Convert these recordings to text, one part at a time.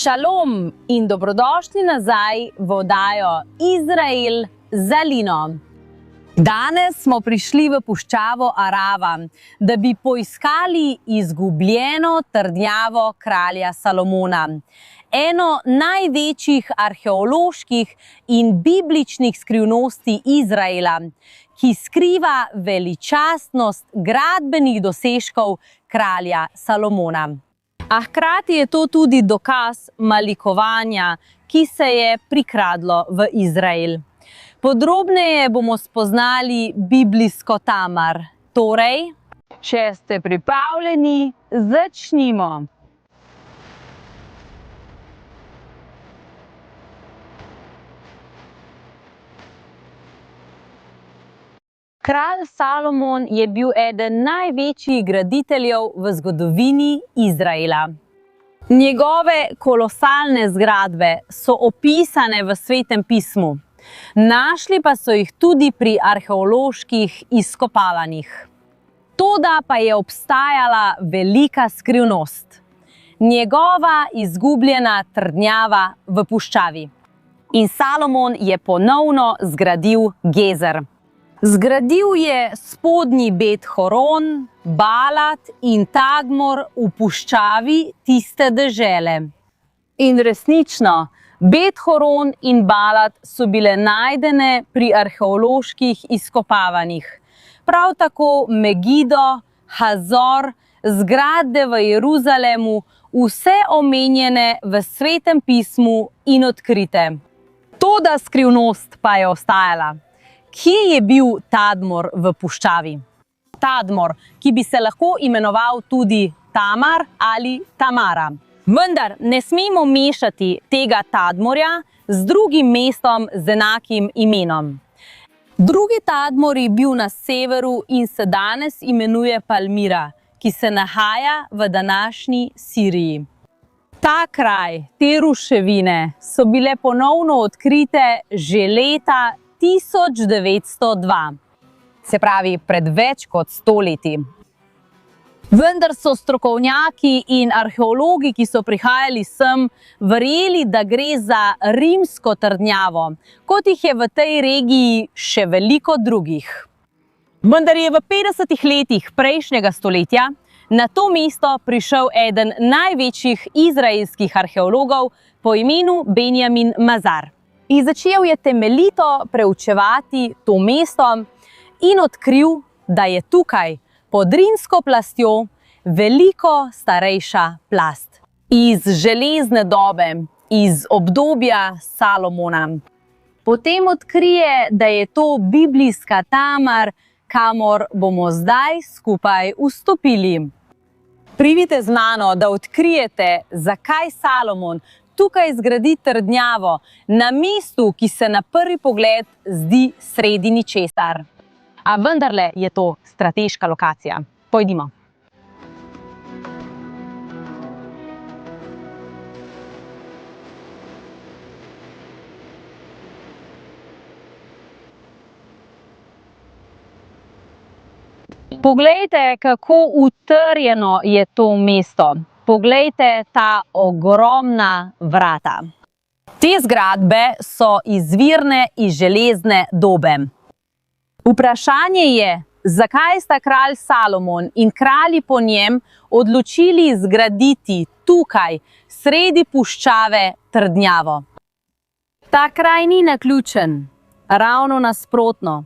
Šalom in dobrodošli nazaj v oddajo Izrael za Lino. Danes smo prišli v puščavo Arava, da bi poiskali izgubljeno trdnjavo kralja Salomona. Eno največjih arheoloških in bibličnih skrivnosti Izraela, ki skriva veličastnost gradbenih dosežkov kralja Salomona. A hkrati je to tudi dokaz malikovanja, ki se je prikradlo v Izrael. Podrobneje bomo spoznali biblijsko Tamar. Torej, če ste pripravljeni, začnimo. Kralj Salomon je bil eden največjih graditeljev v zgodovini Izraela. Njegove kolosalne zgradbe so opisane v Svetem pismu. Našli pa so jih tudi pri arheoloških izkopavanjih. Toda pa je obstajala velika skrivnost. Njegova izgubljena trdnjava v puščavi. In Salomon je ponovno zgradil Gezer. Zgradil je spodnji Bet Horon, Balat in Tadmor v puščavi tiste dežele. In resnično, Bet Horon in Balat so bile najdene pri arheoloških izkopavanjih. Prav tako Megido, Hazor, zgradbe v Jeruzalemu, vse omenjene v Svetem pismu in odkrite. Toda skrivnost pa je ostajala. Kje je bil Tadmor v puščavi? Tadmor, ki bi se lahko imenoval tudi Tamar ali Tamara. Vendar ne smemo mešati tega Tadmorja z drugim mestom z enakim imenom. Drugi Tadmor je bil na severu in se danes imenuje Palmira, ki se nahaja v današnji Siriji. Ta kraj, te ruševine so bile ponovno odkrite že leta 1902, se pravi pred več kot 100 leti. Vendar so strokovnjaki in arheologi, ki so prihajali sem, verjeli, da gre za rimsko trdnjavo, kot jih je v tej regiji še veliko drugih. Vendar je v 50 letih prejšnjega stoletja na to mesto prišel eden največjih izraelskih arheologov po imenu Benjamin Mazar. In začel je temeljito preučevati to mesto in odkril, da je tukaj pod rimsko plastjo veliko starejša plast. Iz železne dobe, iz obdobja Salomona. Potem odkrije, da je to biblijska Tamar, kamor bomo zdaj skupaj vstopili. Pridite z mano, da odkrijete, zakaj Salomon tukaj zgradi trdnjavo na mestu, ki se na prvi pogled zdi sredi ničesar. A vendarle je to strateška lokacija. Pojdimo. Poglejte, kako utrjeno je to mesto. Poglejte ta ogromna vrata. Te zgradbe so izvirne iz železne dobe. Vprašanje je, zakaj sta kralj Salomon in kralji po njem odločili zgraditi tukaj, sredi puščave, trdnjavo. Ta kraj ni naključen, ravno nasprotno.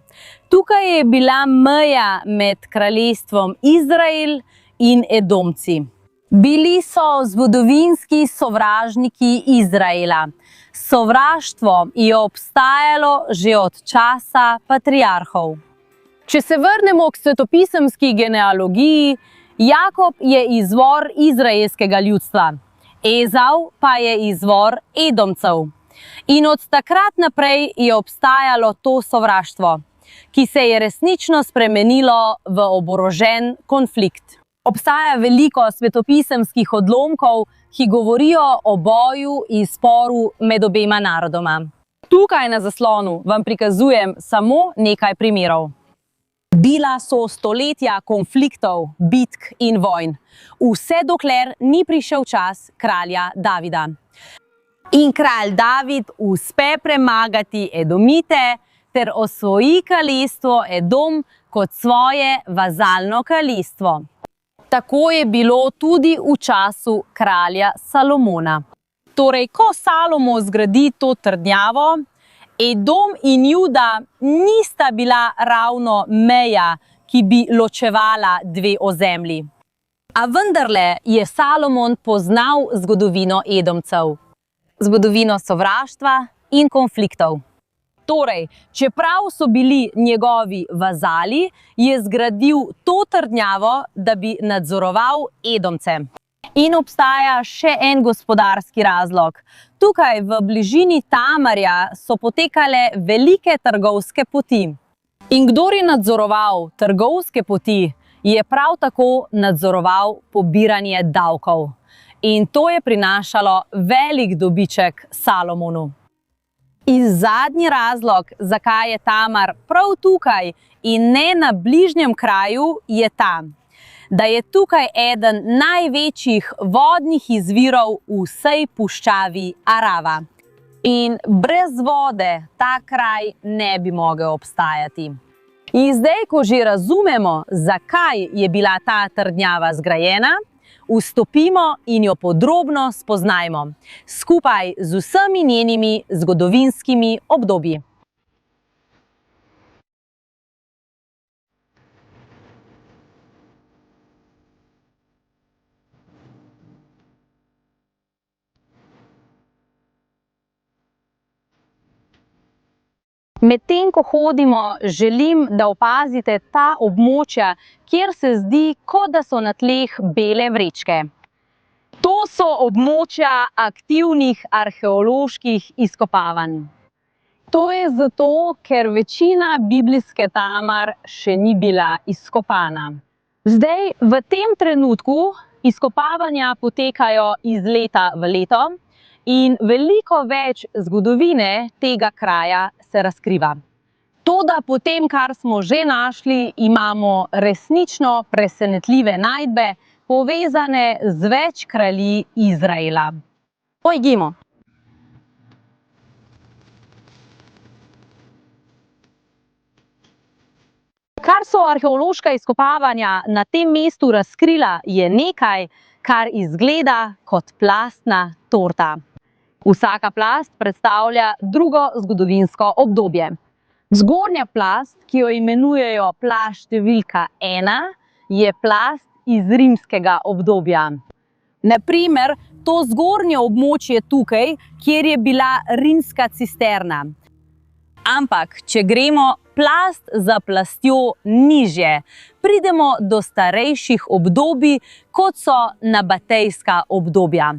Tukaj je bila meja med kraljestvom Izrael in Edomci. Bili so zgodovinski sovražniki Izraela. Sovraštvo je obstajalo že od časa patriarhov. Če se vrnemo k svetopisemski genealogiji, Jakob je izvor izraelskega ljudstva, Ezau pa je izvor Edomcev. In od takrat naprej je obstajalo to sovraštvo, ki se je resnično spremenilo v oborožen konflikt. Obstaja veliko svetopisemskih odlomkov, ki govorijo o boju in sporu med obema narodoma. Tukaj na zaslonu vam prikazujem samo nekaj primerov. Bila so stoletja konfliktov, bitk in vojn. Vse dokler ni prišel čas kralja Davida. In kralj David uspe premagati Edomite ter osvoji kraljestvo Edom kot svoje vazalno kraljestvo. Tako je bilo tudi v času kralja Salomona. Torej, ko Salomo zgradi to trdnjavo, Edom in Juda nista bila ravno meja, ki bi ločevala dve ozemlji. A vendarle je Salomon poznal zgodovino Edomcev, zgodovino sovraštva in konfliktov. Torej, čeprav so bili njegovi vazali, je zgradil to trdnjavo, da bi nadzoroval Edomce. In obstaja še en gospodarski razlog. Tukaj v bližini Tamarja so potekale velike trgovske poti. In kdor je nadzoroval trgovske poti, je prav tako nadzoroval pobiranje davkov. In to je prinašalo velik dobiček Salomonu. In zadnji razlog, zakaj je Tamar prav tukaj in ne na bližnjem kraju, je ta, da je tukaj eden največjih vodnih izvirov v vsej puščavi Arava. In brez vode ta kraj ne bi mogel obstajati. In zdaj, ko že razumemo, zakaj je bila ta trdnjava zgrajena, vstopimo in jo podrobno spoznajmo, skupaj z vsemi njenimi zgodovinskimi obdobji. Medtem ko hodimo, želim, da opazite ta območja, kjer se zdi, kot da so na tleh bele vrečke. To so območja aktivnih arheoloških izkopavanj. To je zato, ker večina biblijske Tamar še ni bila izkopana. Zdaj, v tem trenutku izkopavanja potekajo iz leta v leto in veliko več zgodovine tega kraja se razkriva. Toda po tem, kar smo že našli, imamo resnično presenetljive najdbe, povezane z več kralji Izraela. Pojdimo. Kar so arheološka izkopavanja na tem mestu razkrila, je nekaj, kar izgleda kot plastna torta. Vsaka plast predstavlja drugo zgodovinsko obdobje. Zgornja plast, ki jo imenujejo plast številka 1, je plast iz rimskega obdobja. Na primer, to zgornje območje tukaj, kjer je bila rimska cisterna. Ampak, če gremo plast za plastjo nižje, pridemo do starejših obdobij, kot so nabatejska obdobja.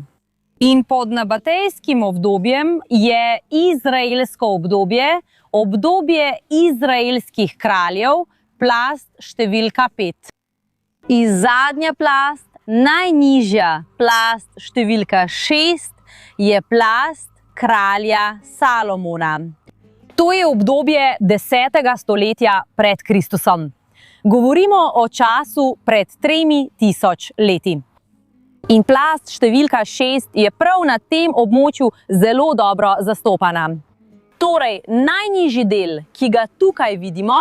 In pod nabatejskim obdobjem je izraelsko obdobje, obdobje izraelskih kraljev, plast številka 5. In zadnja plast, najnižja plast številka 6, je plast kralja Salomona. To je obdobje 10. stoletja pred Kristusom. Govorimo o času pred 3000 leti. In plast številka 6 je prav na tem območju zelo dobro zastopana. Torej, najnižji del, ki ga tukaj vidimo,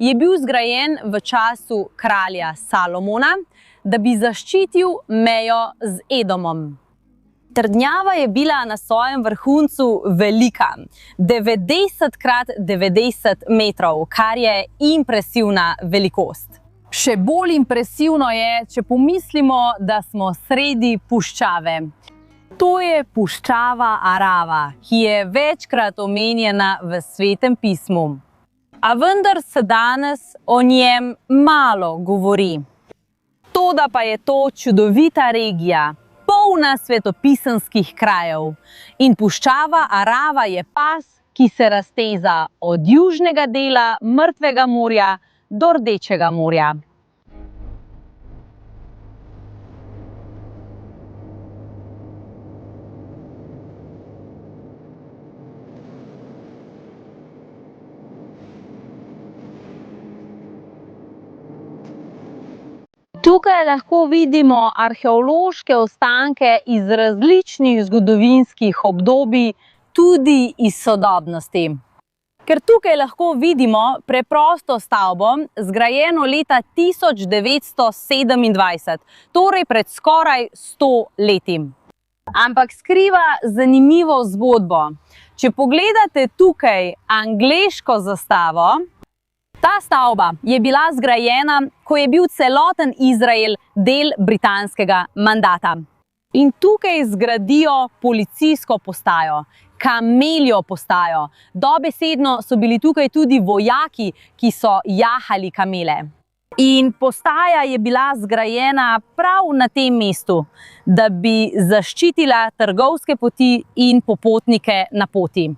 je bil zgrajen v času kralja Salomona, da bi zaščitil mejo z Edomom. Trdnjava je bila na svojem vrhuncu velika, 90 krat 90 metrov, kar je impresivna velikost. Še bolj impresivno je, če pomislimo, da smo sredi puščave. To je puščava Arava, ki je večkrat omenjena v Svetem pismu. A vendar se danes o njem malo govori. Toda pa je to čudovita regija, polna svetopisemskih krajev. In puščava Arava je pas, ki se razteza od južnega dela Mrtvega morja do Rdečega morja. Tukaj lahko vidimo arheološke ostanke iz različnih zgodovinskih obdobij, tudi iz sodobnosti. Ker tukaj lahko vidimo preprosto stavbo, zgrajeno leta 1927, torej pred skoraj 100 leti. Ampak skriva zanimivo zgodbo. Če pogledate tukaj angleško zastavo, ta stavba je bila zgrajena, ko je bil celoten Izrael del britanskega mandata. In tukaj zgradijo policijsko postajo, kameljo postajo. Dobesedno so bili tukaj tudi vojaki, ki so jahali kamele. In postaja je bila zgrajena prav na tem mestu, da bi zaščitila trgovske poti in popotnike na poti.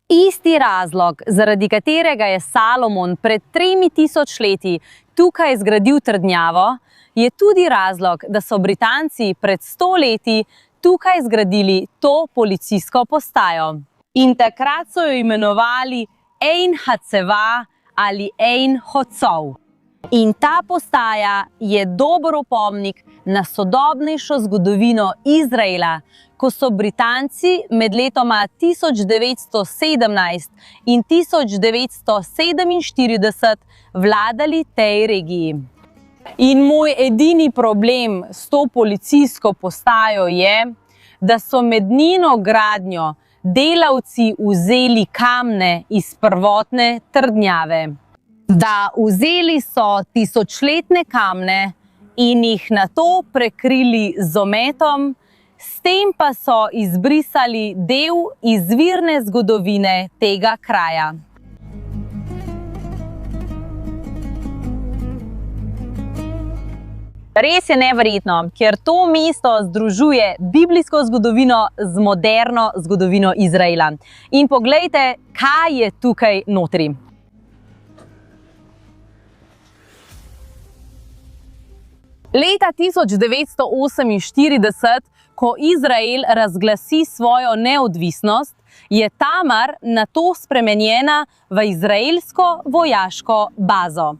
Isti razlog, zaradi katerega je Salomon pred 3000 leti tukaj zgradil trdnjavo, je tudi razlog, da so Britanci pred 100 leti tukaj zgradili to policijsko postajo. In takrat so jo imenovali Ein Hatzeva ali Ein Hotzov. In ta postaja je dober opomnik na sodobnejšo zgodovino Izraela, ko so Britanci med letoma 1917 in 1947 vladali tej regiji. In moj edini problem s to policijsko postajo je, da so med njeno gradnjo delavci vzeli kamne iz prvotne trdnjave. Da vzeli so tisočletne kamne in jih nato prekrili z ometom, s tem pa so izbrisali del izvirne zgodovine tega kraja. Res je neverjetno, ker to mesto združuje biblijsko zgodovino z moderno zgodovino Izraela. In poglejte, kaj je tukaj notri. Leta 1948, ko Izrael razglasi svojo neodvisnost, je Tamar nato spremenjena v izraelsko vojaško bazo.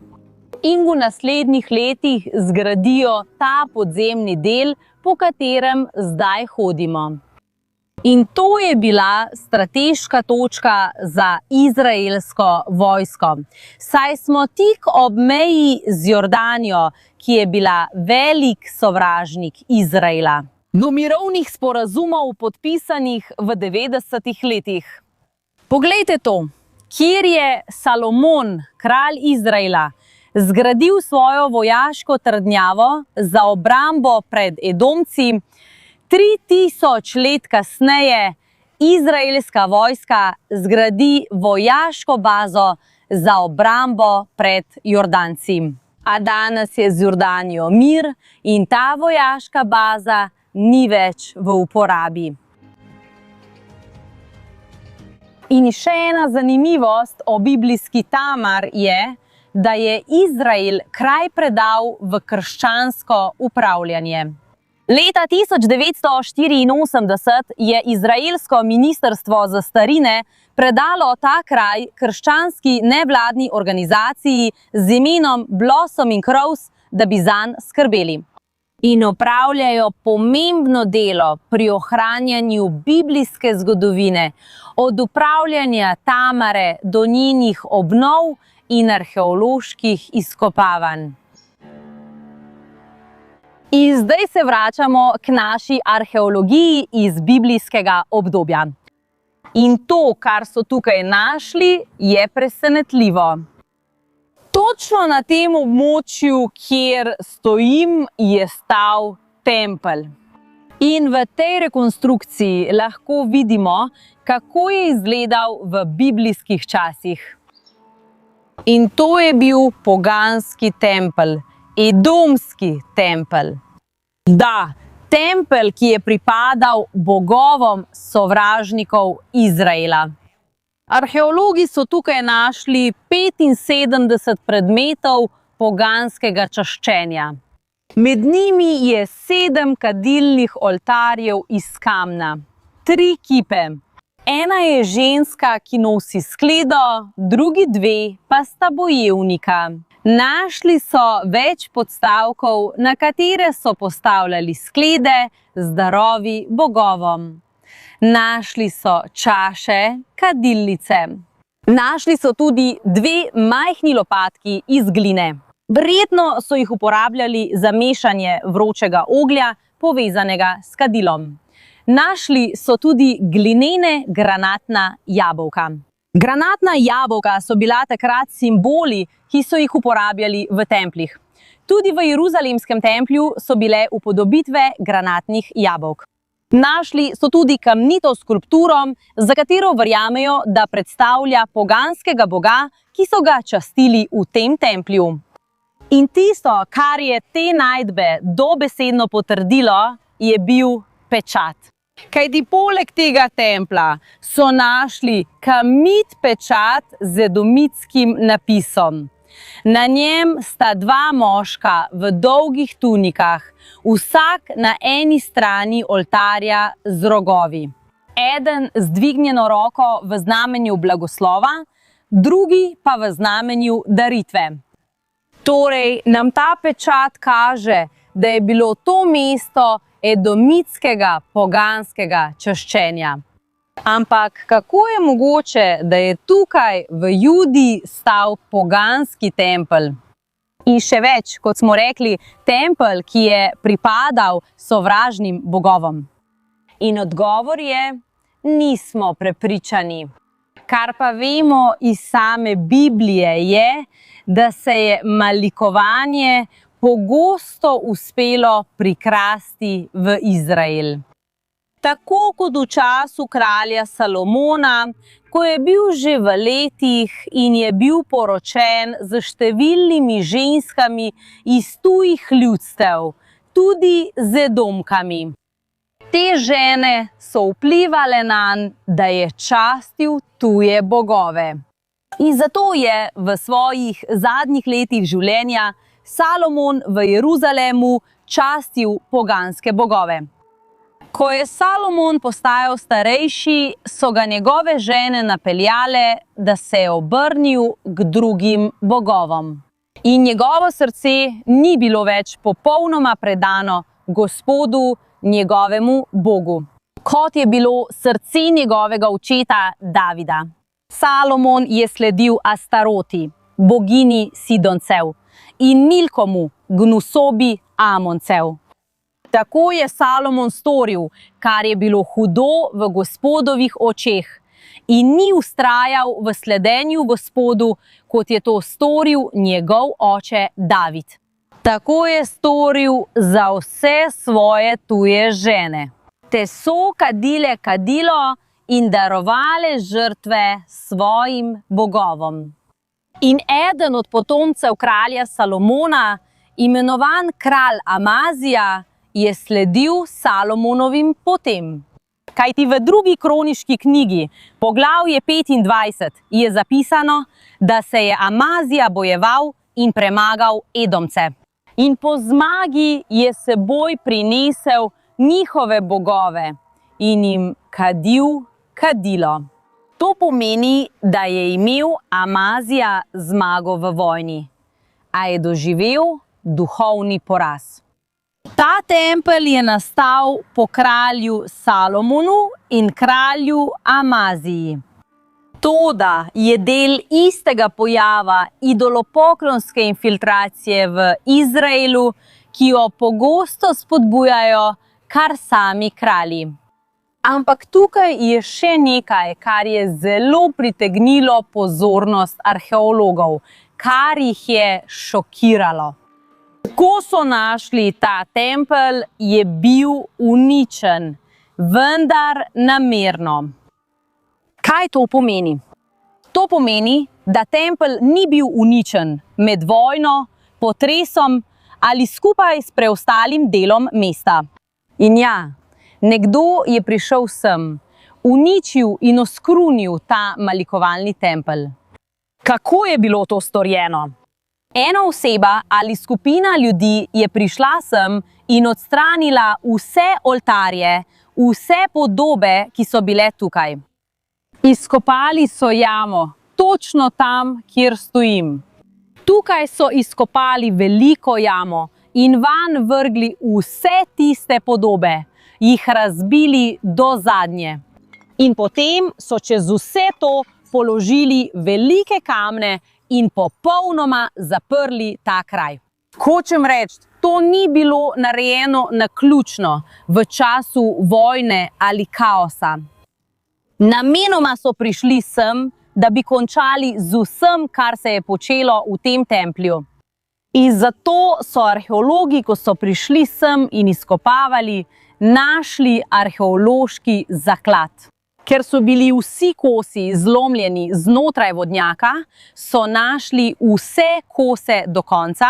In v naslednjih letih zgradijo ta podzemni del, po katerem zdaj hodimo. In to je bila strateška točka za izraelsko vojsko. Saj smo tik ob meji z Jordanijo, ki je bila velik sovražnik Izraela. Do mirovnih sporazumov podpisanih v 90-ih letih. Poglejte to, kjer je Salomon, kralj Izraela, zgradil svojo vojaško trdnjavo za obrambo pred Edomci. 3000 let kasneje izraelska vojska zgradi vojaško bazo za obrambo pred Jordanci. A danes je z Jordanijo mir in ta vojaška baza ni več v uporabi. In še ena zanimivost o biblijski Tamar je, da je Izrael kraj predal v krščansko upravljanje. Leta 1984 je izraelsko ministrstvo za starine predalo ta kraj krščanski nevladni organizaciji z imenom Blossom in Crows, da bi zanj skrbeli. In opravljajo pomembno delo pri ohranjanju biblijske zgodovine, od upravljanja Tamare do njenih obnov in arheoloških izkopavanj. In zdaj se vračamo k naši arheologiji iz biblijskega obdobja. In to, kar so tukaj našli, je presenetljivo. Točno na tem območju, kjer stojim, je stal tempelj. In v tej rekonstrukciji lahko vidimo, kako je izgledal v biblijskih časih. In to je bil poganski tempelj. Edomski tempelj. Da, tempelj, ki je pripadal bogovom sovražnikov Izraela. Arheologi so tukaj našli 75 predmetov poganskega čaščenja. Med njimi je 7 kadilnih oltarjev iz kamna, 3 kipe, Ena je ženska, ki nosi skledo, drugi dve pa sta bojevnika. Našli so več podstavkov, na katere so postavljali sklede z darovi bogovom. Našli so čaše, kadilnice. Našli so tudi dve majhni lopatki iz gline. Verjetno so jih uporabljali za mešanje vročega oglja, povezanega s kadilom. Našli so tudi glinene granatna jabolka. Granatna jabolka so bila takrat simboli, ki so jih uporabljali v templjih. Tudi v Jeruzalemskem templju so bile upodobitve granatnih jabolk. Našli so tudi kamnito skulpturo, za katero verjamejo, da predstavlja poganskega boga, ki so ga častili v tem templju. In tisto, kar je te najdbe dobesedno potrdilo, je bil pečat. Kajti poleg tega templja so našli kamnit pečat z edomitskim napisom. Na njem sta dva moška v dolgih tunikah, vsak na eni strani oltarja z rogovi. Eden z dvignjeno roko v znamenju blagoslova, drugi pa v znamenju daritve. Torej, nam ta pečat kaže, da je bilo to mesto edomitskega poganskega čaščenja. Ampak kako je mogoče, da je tukaj v Judiji stal poganski tempelj? In še več, kot smo rekli, tempelj, ki je pripadal sovražnim bogovom. In odgovor je, nismo prepričani. Kar pa vemo iz same Biblije je, da se je malikovanje pogosto uspelo prikrasti v Izrael. Tako kot v času kralja Salomona, ko je bil že v letih in je bil poročen z številnimi ženskami iz tujih ljudstev, tudi z Edomkami. Te žene so vplivale nanj, da je častil tuje bogove. In zato je v svojih zadnjih letih življenja Salomon v Jeruzalemu častil poganske bogove. Ko je Salomon postajal starejši, so ga njegove žene napeljale, da se je obrnil k drugim bogovom. In njegovo srce ni bilo več popolnoma predano Gospodu, njegovemu Bogu, kot je bilo srce njegovega očeta Davida. Salomon je sledil Astaroti, bogini Sidoncev, in Milkomu, gnusobi Amoncev. Tako je Salomon storil, kar je bilo hudo v Gospodovih očeh, in ni vztrajal v sledenju Gospodu, kot je to storil njegov oče David. Tako je storil za vse svoje tuje žene. Te so kadile kadilo in darovale žrtve svojim bogovom. In eden od potomcev kralja Salomona, imenovan kralj Amazija, je sledil Salomonovim potem. Kajti v drugi kroniški knjigi, poglavje 25, je zapisano, da se je Amazija bojeval in premagal Edomce. In po zmagi je seboj prinesel njihove bogove in jim kadil kadilo. To pomeni, da je imel Amazija zmago v vojni, a je doživel duhovni poraz. Ta tempelj je nastal po kralju Salomonu in kralju Amaziji. Toda je del istega pojava idolopoklonske infiltracije v Izraelu, ki jo pogosto spodbujajo kar sami kralji. Ampak tukaj je še nekaj, kar je zelo pritegnilo pozornost arheologov, kar jih je šokiralo. Ko so našli ta tempelj, je bil uničen, vendar namerno. Kaj to pomeni? To pomeni, da tempelj ni bil uničen med vojno, potresom ali skupaj s preostalim delom mesta. In ja, nekdo je prišel sem, uničil in oskrunil ta malikovalni tempelj. Kako je bilo to storjeno? Ena oseba ali skupina ljudi je prišla sem in odstranila vse oltarje, vse podobe, ki so bile tukaj. Izkopali so jamo, točno tam, kjer stojim. Tukaj so izkopali veliko jamo in vanj vrgli vse tiste podobe, jih razbili do zadnje. In potem so čez vse to položili velike kamne in popolnoma zaprli ta kraj. Hočem reči, to ni bilo narejeno naključno v času vojne ali kaosa. Namenoma so prišli sem, da bi končali z vsem, kar se je počelo v tem templju. In zato so arheologi, ko so prišli sem in izkopavali, našli arheološki zaklad. Ker so bili vsi kosi zlomljeni znotraj vodnjaka, so našli vse kose do konca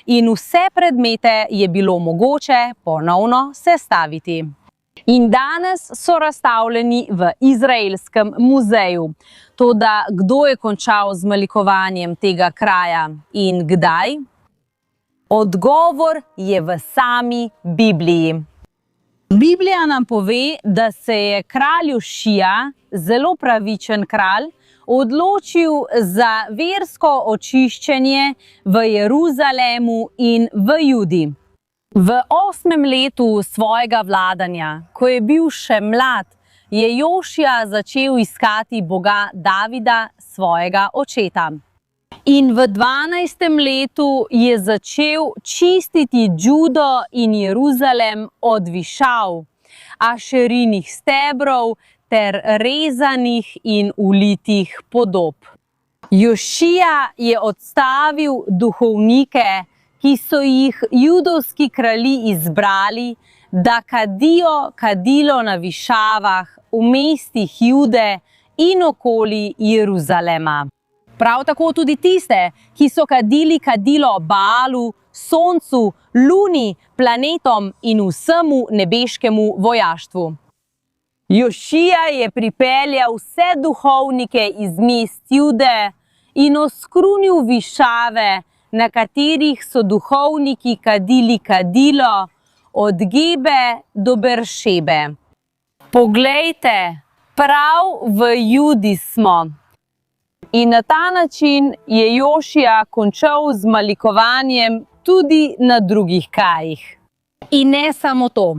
in vse predmete je bilo mogoče ponovno sestaviti. In danes so razstavljeni v Izraelskem muzeju. Toda kdo je končal z malikovanjem tega kraja in kdaj? Odgovor je v sami Bibliji. Biblija nam pove, da se je kralj Jošija, zelo pravičen kralj, odločil za versko očiščenje v Jeruzalemu in v Judi. V 8. letu svojega vladanja, ko je bil še mlad, je Jošija začel iskati Boga Davida, svojega očeta. In v 12. letu je začel čistiti Judo in Jeruzalem od višav, ašerinih stebrov ter rezanih in ulitih podob. Jošija je odstavil duhovnike, ki so jih judovski kralji izbrali, da kadijo kadilo na višavah v mestih Jude in okoli Jeruzalema. Prav tako tudi tiste, ki so kadili kadilo Baalu, soncu, luni, planetom in vsemu nebeškemu vojaštvu. Jošija je pripeljal vse duhovnike iz mest Jude in oskrunil višave, na katerih so duhovniki kadili kadilo od Gebe do Beršebe. Poglejte, prav v Judi smo. In na ta način je Jošija končal z malikovanjem tudi na drugih krajih. In ne samo to.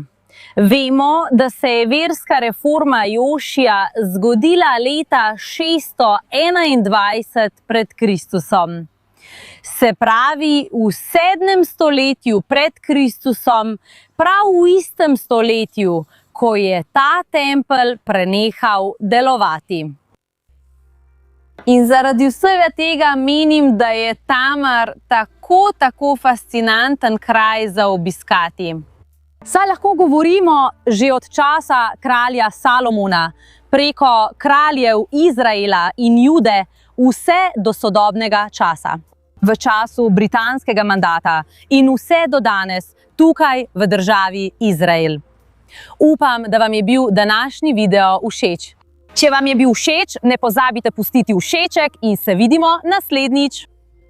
Vemo, da se je verska reforma Jošija zgodila leta 621 pred Kristusom. Se pravi, v 7. stoletju pred Kristusom, prav v istem stoletju, ko je ta tempelj prenehal delovati. In zaradi vsega tega menim, da je Tamar tako fascinanten kraj za obiskati. Saj lahko govorimo že od časa kralja Salomona, preko kraljev Izraela in Jude, vse do sodobnega časa. V času britanskega mandata in vse do danes tukaj v državi Izrael. Upam, da vam je bil današnji video všeč. Če vam je bil všeč, ne pozabite pustiti všeček in se vidimo naslednjič.